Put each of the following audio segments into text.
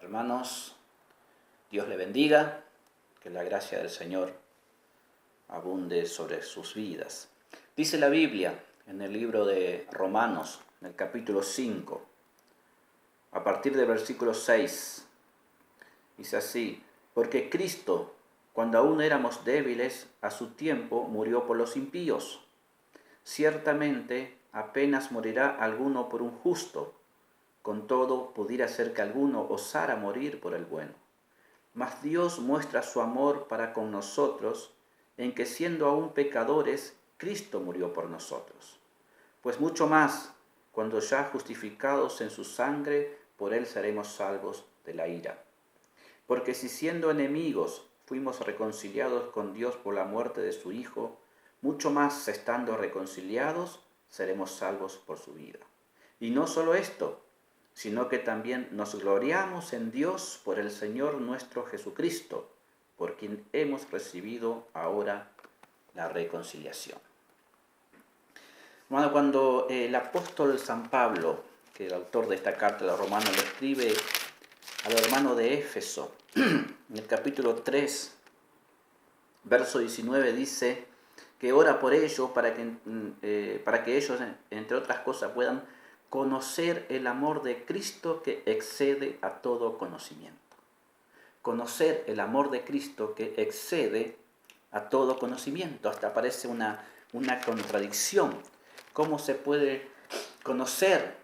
Hermanos, Dios le bendiga, que la gracia del Señor abunde sobre sus vidas. Dice la Biblia en el libro de Romanos, en el capítulo 5, a partir del versículo 6, dice así: porque Cristo, cuando aún éramos débiles, a su tiempo murió por los impíos. Ciertamente apenas morirá alguno por un justo, con todo pudiera ser que alguno osara morir por el bueno. Mas Dios muestra su amor para con nosotros, en que siendo aún pecadores, Cristo murió por nosotros. Pues mucho más, cuando ya justificados en su sangre, por él seremos salvos de la ira. Porque si siendo enemigos fuimos reconciliados con Dios por la muerte de su Hijo, mucho más estando reconciliados, seremos salvos por su vida. Y no solo esto, sino que también nos gloriamos en Dios por el Señor nuestro Jesucristo, por quien hemos recibido ahora la reconciliación. Bueno, cuando el apóstol San Pablo, que es el autor de esta carta de los Romanos, le escribe a los hermanos de Éfeso, en el capítulo 3, verso 19, dice que ora por ellos para que ellos, entre otras cosas, puedan conocer el amor de Cristo que excede a todo conocimiento. Conocer el amor de Cristo que excede a todo conocimiento. Hasta parece una contradicción. ¿Cómo se puede conocer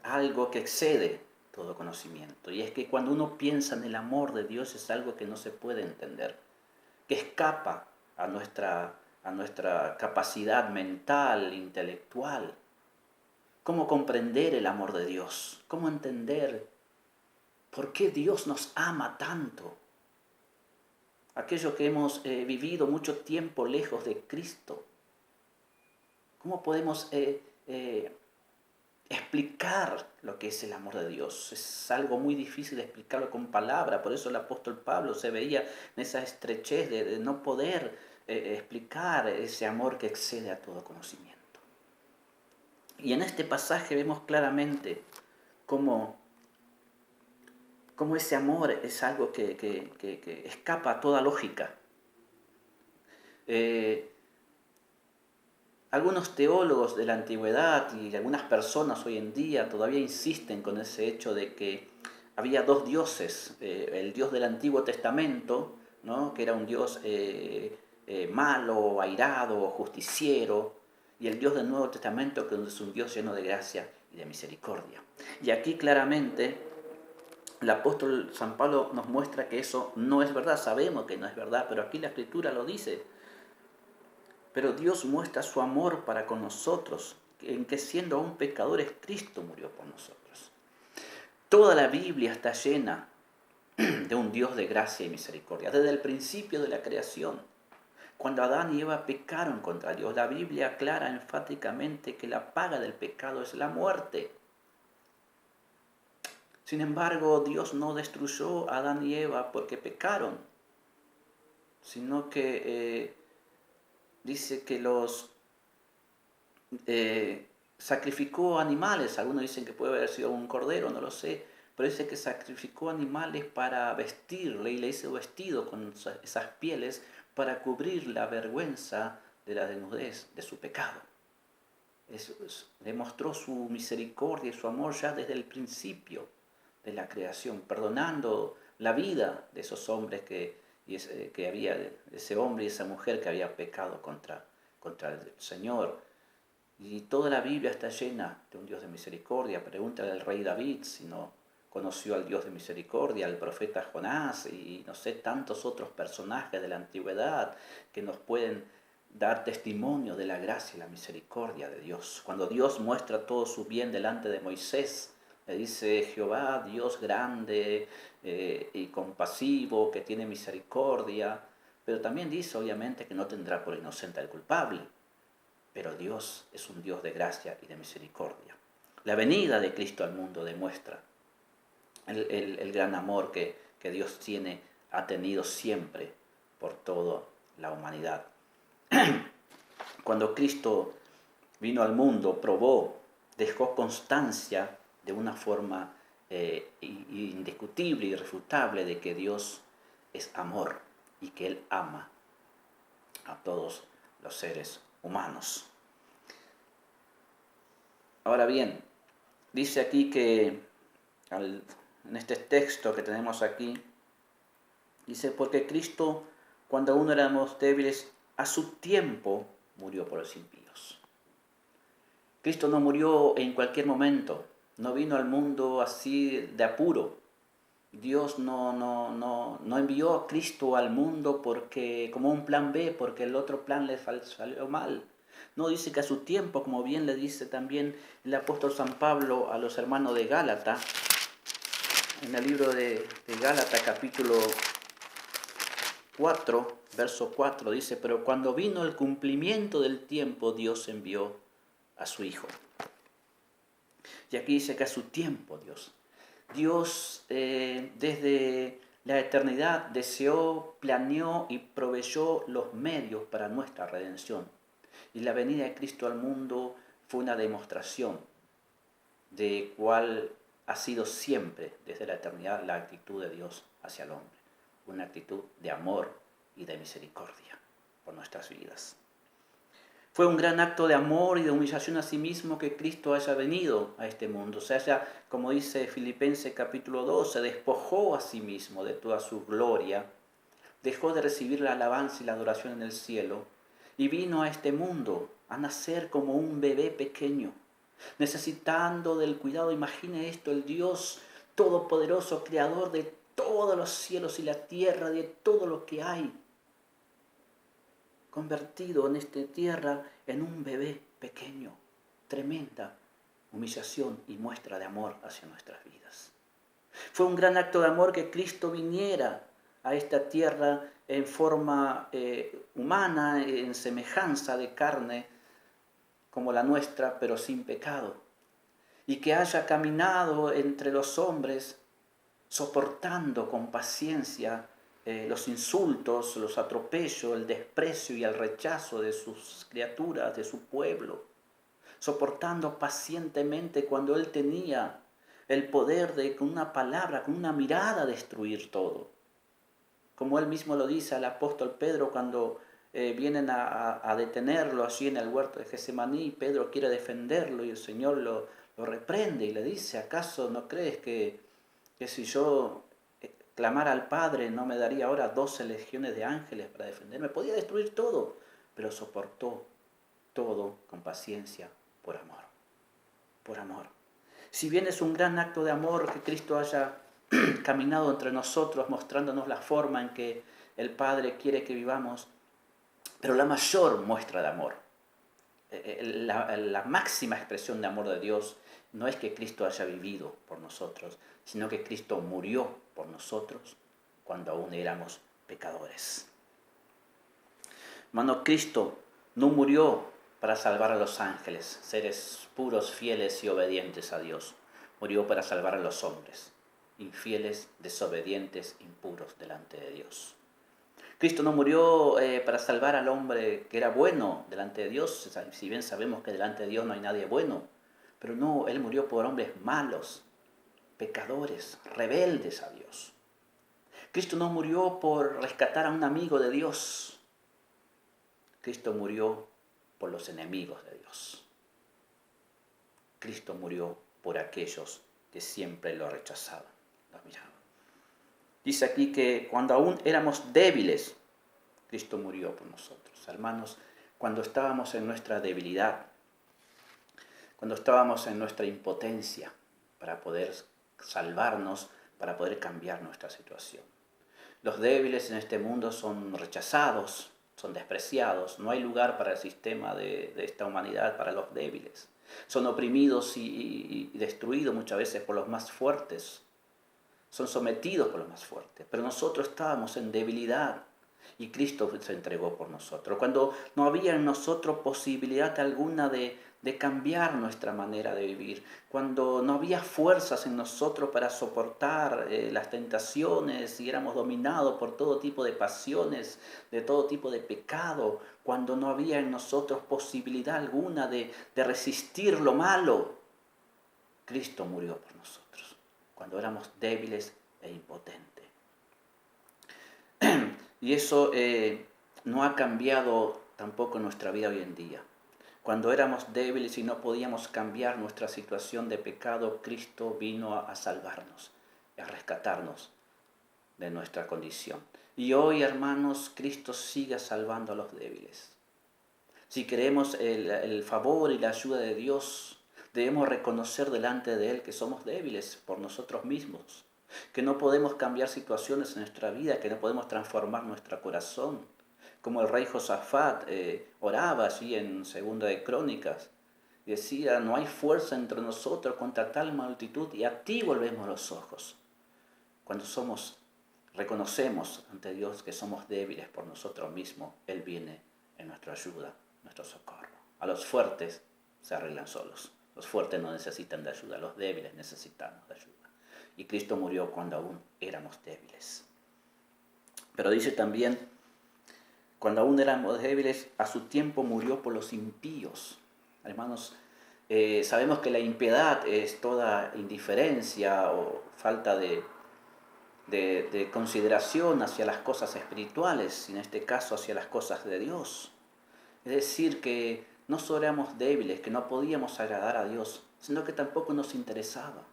algo que excede todo conocimiento? Y es que cuando uno piensa en el amor de Dios es algo que no se puede entender, que escapa a nuestra capacidad mental, intelectual. ¿Cómo comprender el amor de Dios? ¿Cómo entender por qué Dios nos ama tanto? Aquellos que hemos vivido mucho tiempo lejos de Cristo. ¿Cómo podemos explicar lo que es el amor de Dios? Es algo muy difícil de explicarlo con palabras. Por eso el apóstol Pablo se veía en esa estrechez de no poder explicar ese amor que excede a todo conocimiento. Y en este pasaje vemos claramente cómo ese amor es algo que escapa a toda lógica. Algunos teólogos de la antigüedad y algunas personas hoy en día todavía insisten con ese hecho de que había dos dioses. El Dios del Antiguo Testamento, ¿no?, que era un Dios malo, airado, justiciero, y el Dios del Nuevo Testamento, que es un Dios lleno de gracia y de misericordia. Y aquí claramente el apóstol San Pablo nos muestra que eso no es verdad. Sabemos que no es verdad, pero aquí la Escritura lo dice. Pero Dios muestra su amor para con nosotros, en que siendo aún pecadores, Cristo murió por nosotros. Toda la Biblia está llena de un Dios de gracia y misericordia. Desde el principio de la creación, cuando Adán y Eva pecaron contra Dios, la Biblia aclara enfáticamente que la paga del pecado es la muerte. Sin embargo, Dios no destruyó a Adán y Eva porque pecaron, sino que dice que los sacrificó animales. Algunos dicen que puede haber sido un cordero, no lo sé, pero dice que sacrificó animales para vestirle y le hizo vestido con esas pieles para cubrir la vergüenza de la desnudez de su pecado. Demostró su misericordia y su amor ya desde el principio de la creación, perdonando la vida de esos hombres ese hombre y esa mujer que había pecado contra el Señor. Y toda la Biblia está llena de un Dios de misericordia. Pregúntale al rey David si no conoció al Dios de misericordia, al profeta Jonás y no sé, tantos otros personajes de la antigüedad que nos pueden dar testimonio de la gracia y la misericordia de Dios. Cuando Dios muestra todo su bien delante de Moisés, le dice: Jehová, Dios grande y compasivo, que tiene misericordia, pero también dice obviamente que no tendrá por inocente al culpable. Pero Dios es un Dios de gracia y de misericordia. La venida de Cristo al mundo demuestra el gran amor que Dios ha tenido siempre por toda la humanidad. Cuando Cristo vino al mundo, probó, dejó constancia de una forma indiscutible, irrefutable de que Dios es amor y que Él ama a todos los seres humanos. Ahora bien, dice aquí que en este texto que tenemos aquí, dice, porque Cristo, cuando aún éramos débiles, a su tiempo murió por los impíos. Cristo no murió en cualquier momento, no vino al mundo así de apuro. Dios no envió a Cristo al mundo porque, como un plan B, porque el otro plan le salió mal. No, dice que a su tiempo, como bien le dice también el apóstol San Pablo a los hermanos de Gálatas, en el libro de Gálatas capítulo 4, verso 4, dice, pero cuando vino el cumplimiento del tiempo, Dios envió a su Hijo. Y aquí dice que a su tiempo Dios desde la eternidad deseó, planeó y proveyó los medios para nuestra redención. Y la venida de Cristo al mundo fue una demostración de cuál ha sido siempre, desde la eternidad, la actitud de Dios hacia el hombre. Una actitud de amor y de misericordia por nuestras vidas. Fue un gran acto de amor y de humillación a sí mismo que Cristo haya venido a este mundo. O sea, como dice Filipenses capítulo 2, se despojó a sí mismo de toda su gloria, dejó de recibir la alabanza y la adoración en el cielo y vino a este mundo a nacer como un bebé pequeño, necesitando del cuidado. Imagine esto, el Dios todopoderoso, creador de todos los cielos y la tierra, de todo lo que hay, convertido en esta tierra en un bebé pequeño. Tremenda humillación y muestra de amor hacia nuestras vidas. Fue un gran acto de amor que Cristo viniera a esta tierra en forma humana, en semejanza de carne como la nuestra, pero sin pecado. Y que haya caminado entre los hombres soportando con paciencia los insultos, los atropellos, el desprecio y el rechazo de sus criaturas, de su pueblo, soportando pacientemente cuando Él tenía el poder de, con una palabra, con una mirada, destruir todo. Como Él mismo lo dice al apóstol Pedro cuando vienen a detenerlo allí en el huerto de Getsemaní, Pedro quiere defenderlo y el Señor lo reprende y le dice, ¿acaso no crees que si yo clamara al Padre no me daría ahora 12 legiones de ángeles para defenderme? Podía destruir todo, pero soportó todo con paciencia por amor. Por amor. Si bien es un gran acto de amor que Cristo haya caminado entre nosotros mostrándonos la forma en que el Padre quiere que vivamos, pero la mayor muestra de amor, la máxima expresión de amor de Dios no es que Cristo haya vivido por nosotros, sino que Cristo murió por nosotros cuando aún éramos pecadores. Hermano, Cristo no murió para salvar a los ángeles, seres puros, fieles y obedientes a Dios. Murió para salvar a los hombres, infieles, desobedientes, impuros delante de Dios. Cristo no murió para salvar al hombre que era bueno delante de Dios, si bien sabemos que delante de Dios no hay nadie bueno, pero no, Él murió por hombres malos, pecadores, rebeldes a Dios. Cristo no murió por rescatar a un amigo de Dios. Cristo murió por los enemigos de Dios. Cristo murió por aquellos que siempre lo rechazaban, lo miraban. Dice aquí que cuando aún éramos débiles, Cristo murió por nosotros. Hermanos, cuando estábamos en nuestra debilidad, cuando estábamos en nuestra impotencia para poder salvarnos, para poder cambiar nuestra situación. Los débiles en este mundo son rechazados, son despreciados. No hay lugar para el sistema de esta humanidad, para los débiles. Son oprimidos y destruidos muchas veces por los más fuertes. Son sometidos por los más fuertes. Pero nosotros estábamos en debilidad y Cristo se entregó por nosotros. Cuando no había en nosotros posibilidad alguna de cambiar nuestra manera de vivir, cuando no había fuerzas en nosotros para soportar las tentaciones y éramos dominados por todo tipo de pasiones, de todo tipo de pecado, cuando no había en nosotros posibilidad alguna de resistir lo malo, Cristo murió por nosotros. cuando éramos débiles e impotentes. Y eso no ha cambiado tampoco nuestra vida hoy en día. Cuando éramos débiles y no podíamos cambiar nuestra situación de pecado, Cristo vino a salvarnos, a rescatarnos de nuestra condición. Y hoy, hermanos, Cristo sigue salvando a los débiles. Si queremos el favor y la ayuda de Dios, debemos reconocer delante de Él que somos débiles por nosotros mismos, que no podemos cambiar situaciones en nuestra vida, que no podemos transformar nuestro corazón. Como el rey Josafat oraba allí en Segunda de Crónicas, y decía: no hay fuerza entre nosotros contra tal multitud, y a ti volvemos los ojos. Cuando reconocemos ante Dios que somos débiles por nosotros mismos, Él viene en nuestra ayuda, nuestro socorro. A los fuertes se arreglan solos. Los fuertes no necesitan de ayuda, los débiles necesitamos de ayuda. Y Cristo murió cuando aún éramos débiles. Pero dice también: cuando aún éramos débiles, a su tiempo murió por los impíos. Hermanos, sabemos que la impiedad es toda indiferencia o falta de consideración hacia las cosas espirituales, y en este caso hacia las cosas de Dios. Es decir, que no solo éramos débiles, que no podíamos agradar a Dios, sino que tampoco nos interesaba.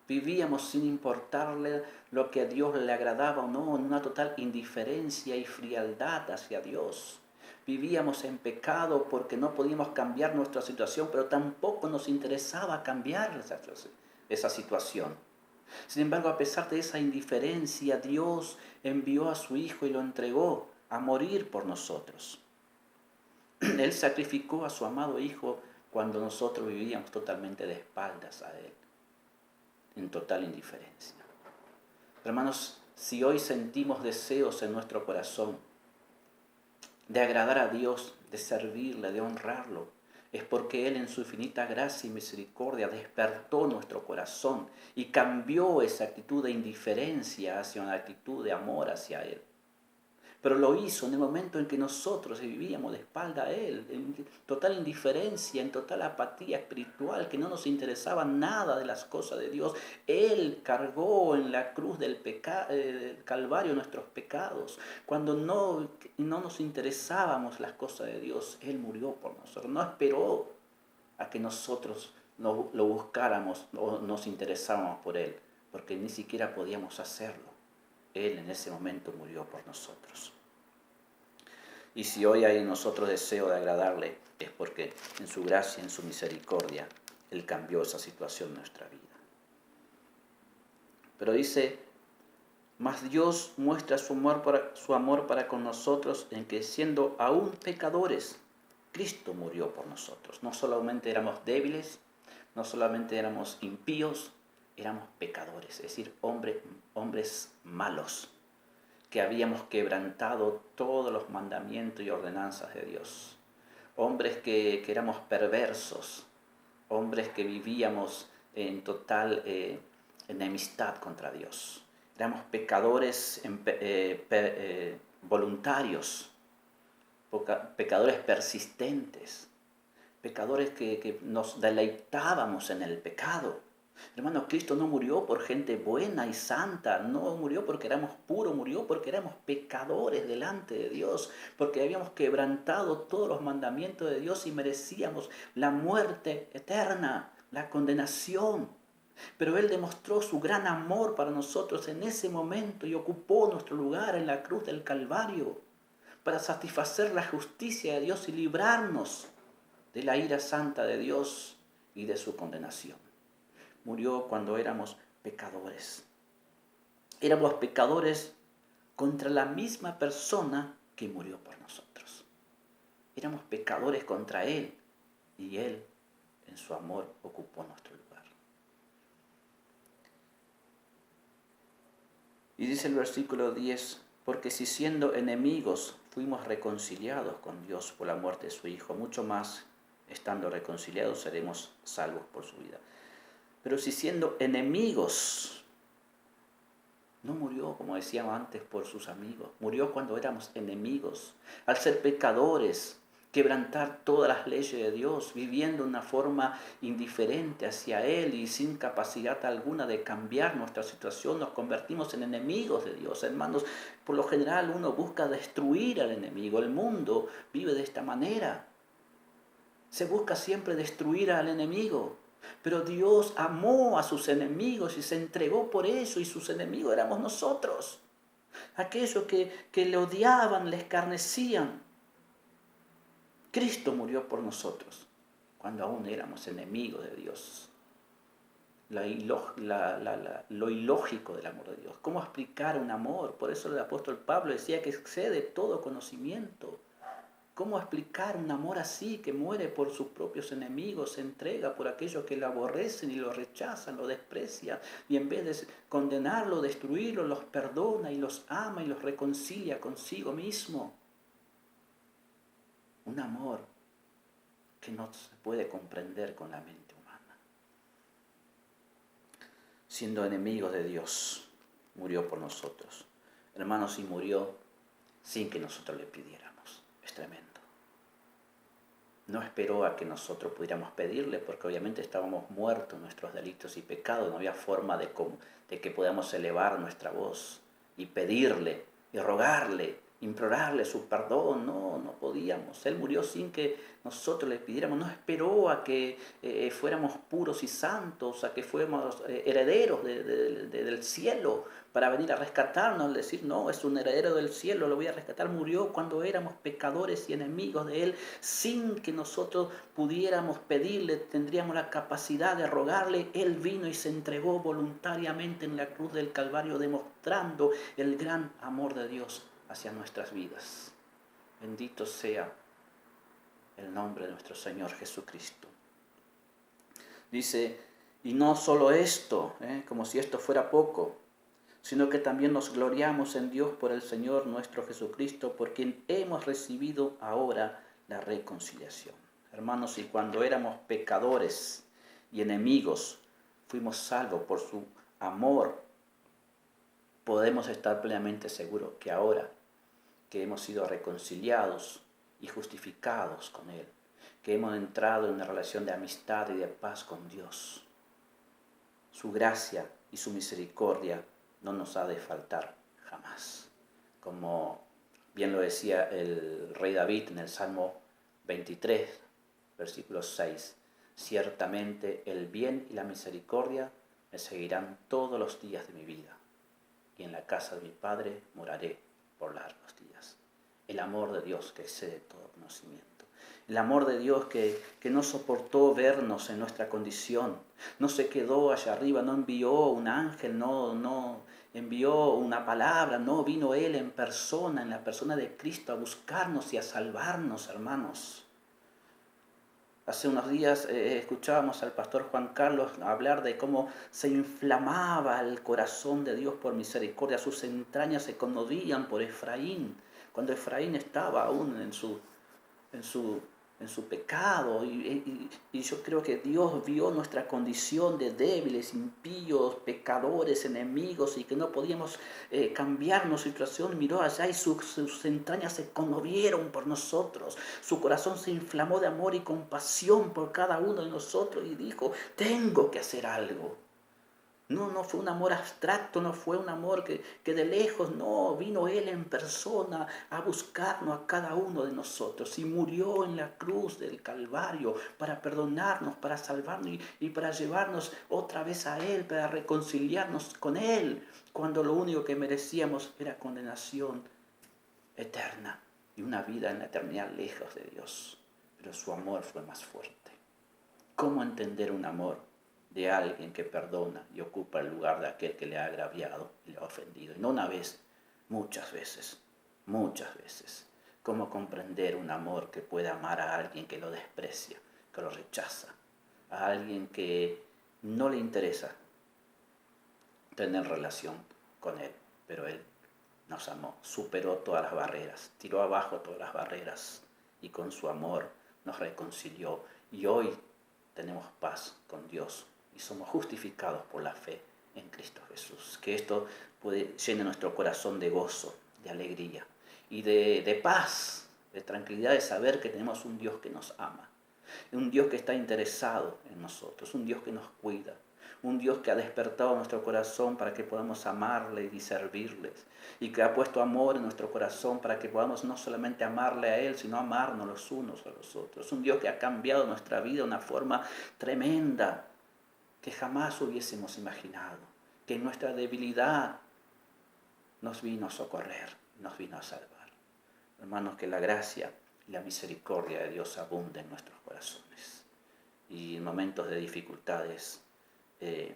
Vivíamos sin importarle lo que a Dios le agradaba o no, en una total indiferencia y frialdad hacia Dios. Vivíamos en pecado porque no podíamos cambiar nuestra situación, pero tampoco nos interesaba cambiar esa situación. Sin embargo, a pesar de esa indiferencia, Dios envió a su Hijo y lo entregó a morir por nosotros. Él sacrificó a su amado Hijo cuando nosotros vivíamos totalmente de espaldas a Él, en total indiferencia. Hermanos, si hoy sentimos deseos en nuestro corazón de agradar a Dios, de servirle, de honrarlo, es porque Él en su infinita gracia y misericordia despertó nuestro corazón y cambió esa actitud de indiferencia hacia una actitud de amor hacia Él. Pero lo hizo en el momento en que nosotros vivíamos de espalda a Él, en total indiferencia, en total apatía espiritual, que no nos interesaba nada de las cosas de Dios. Él cargó en la cruz del Calvario nuestros pecados. Cuando no nos interesábamos las cosas de Dios, Él murió por nosotros. No esperó a que nosotros lo buscáramos o nos interesáramos por Él, porque ni siquiera podíamos hacerlo. Él en ese momento murió por nosotros. Y si hoy hay en nosotros deseo de agradarle, es porque en su gracia, en su misericordia, Él cambió esa situación en nuestra vida. Pero dice: mas Dios muestra su amor para con nosotros en que, siendo aún pecadores, Cristo murió por nosotros. No solamente éramos débiles, no solamente éramos impíos, éramos pecadores, es decir, hombres malos, que habíamos quebrantado todos los mandamientos y ordenanzas de Dios. Hombres que éramos perversos, hombres que vivíamos en total enemistad contra Dios. Éramos pecadores voluntarios, pecadores persistentes, pecadores que nos deleitábamos en el pecado. Hermano, Cristo no murió por gente buena y santa, no murió porque éramos puros, murió porque éramos pecadores delante de Dios, porque habíamos quebrantado todos los mandamientos de Dios y merecíamos la muerte eterna, la condenación. Pero Él demostró su gran amor para nosotros en ese momento y ocupó nuestro lugar en la cruz del Calvario para satisfacer la justicia de Dios y librarnos de la ira santa de Dios y de su condenación. Murió cuando éramos pecadores. Éramos pecadores contra la misma persona que murió por nosotros. Éramos pecadores contra Él y Él, en su amor, ocupó nuestro lugar. Y dice el versículo 10, porque si siendo enemigos fuimos reconciliados con Dios por la muerte de su Hijo, mucho más, estando reconciliados, seremos salvos por su vida. Pero si siendo enemigos, no murió, como decíamos antes, por sus amigos, murió cuando éramos enemigos. Al ser pecadores, quebrantar todas las leyes de Dios, viviendo de una forma indiferente hacia Él y sin capacidad alguna de cambiar nuestra situación, nos convertimos en enemigos de Dios. Hermanos, por lo general uno busca destruir al enemigo. El mundo vive de esta manera. Se busca siempre destruir al enemigo. Pero Dios amó a sus enemigos y se entregó por eso, y sus enemigos éramos nosotros. Aquellos que le odiaban, le escarnecían. Cristo murió por nosotros cuando aún éramos enemigos de Dios. Lo ilógico del amor de Dios. ¿Cómo explicar un amor? Por eso el apóstol Pablo decía que excede todo conocimiento. ¿Cómo explicar un amor así, que muere por sus propios enemigos, se entrega por aquellos que lo aborrecen y lo rechazan, lo desprecian, y en vez de condenarlo, destruirlo, los perdona y los ama y los reconcilia consigo mismo? Un amor que no se puede comprender con la mente humana. Siendo enemigos de Dios, murió por nosotros. Hermanos, y murió sin que nosotros le pidiéramos. Es tremendo. No esperó a que nosotros pudiéramos pedirle, porque obviamente estábamos muertos en nuestros delitos y pecados. No había forma de que podamos elevar nuestra voz y pedirle y rogarle, implorarle su perdón. No podíamos. Él murió sin que nosotros le pidiéramos. No esperó a que fuéramos puros y santos, a que fuéramos herederos del cielo para venir a rescatarnos, decir, no, es un heredero del cielo, lo voy a rescatar. Murió cuando éramos pecadores y enemigos de Él, sin que nosotros pudiéramos pedirle, tendríamos la capacidad de rogarle. Él vino y se entregó voluntariamente en la cruz del Calvario, demostrando el gran amor de Dios hacia nuestras vidas. Bendito sea el nombre de nuestro Señor Jesucristo. Dice, y no solo esto, como si esto fuera poco, sino que también nos gloriamos en Dios por el Señor nuestro Jesucristo, por quien hemos recibido ahora la reconciliación. Hermanos, y cuando éramos pecadores y enemigos, fuimos salvos por su amor, podemos estar plenamente seguros que ahora que hemos sido reconciliados y justificados con Él, que hemos entrado en una relación de amistad y de paz con Dios, su gracia y su misericordia no nos ha de faltar jamás. Como bien lo decía el rey David en el Salmo 23, versículo 6, ciertamente el bien y la misericordia me seguirán todos los días de mi vida, y en la casa de mi Padre moraré por largos días. El amor de Dios que excede todo conocimiento. El amor de Dios que no soportó vernos en nuestra condición. No se quedó allá arriba, no envió un ángel, no envió una palabra, no, vino Él en persona, en la persona de Cristo, a buscarnos y a salvarnos, hermanos. Hace unos días escuchábamos al pastor Juan Carlos hablar de cómo se inflamaba el corazón de Dios por misericordia, sus entrañas se conmovían por Efraín, cuando Efraín estaba aún en su pecado, y yo creo que Dios vio nuestra condición de débiles, impíos, pecadores, enemigos, y que no podíamos cambiar nuestra situación. Miró allá y sus entrañas se conmovieron por nosotros, su corazón se inflamó de amor y compasión por cada uno de nosotros, y dijo, tengo que hacer algo. No fue un amor abstracto, no fue un amor que de lejos, no, vino Él en persona a buscarnos a cada uno de nosotros y murió en la cruz del Calvario para perdonarnos, para salvarnos y para llevarnos otra vez a Él, para reconciliarnos con Él, cuando lo único que merecíamos era condenación eterna y una vida en la eternidad lejos de Dios. Pero su amor fue más fuerte. ¿Cómo entender un amor de alguien que perdona y ocupa el lugar de aquel que le ha agraviado y le ha ofendido? Y no una vez, muchas veces. ¿Cómo comprender un amor que puede amar a alguien que lo desprecia, que lo rechaza? A alguien que no le interesa tener relación con Él, pero Él nos amó, superó todas las barreras, tiró abajo todas las barreras y con su amor nos reconcilió. Y hoy tenemos paz con Dios y somos justificados por la fe en Cristo Jesús. Que esto llene nuestro corazón de gozo, de alegría y de paz, de tranquilidad de saber que tenemos un Dios que nos ama, un Dios que está interesado en nosotros, un Dios que nos cuida, un Dios que ha despertado nuestro corazón para que podamos amarle y servirles, y que ha puesto amor en nuestro corazón para que podamos no solamente amarle a Él, sino amarnos los unos a los otros. Un Dios que ha cambiado nuestra vida de una forma tremenda que jamás hubiésemos imaginado, que en nuestra debilidad nos vino a socorrer, nos vino a salvar. Hermanos, que la gracia y la misericordia de Dios abunde en nuestros corazones. Y en momentos de dificultades,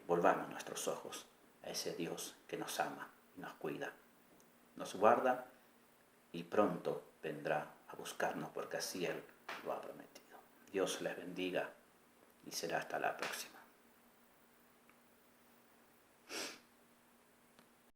volvamos nuestros ojos a ese Dios que nos ama, nos cuida, nos guarda y pronto vendrá a buscarnos porque así Él lo ha prometido. Dios les bendiga y será hasta la próxima.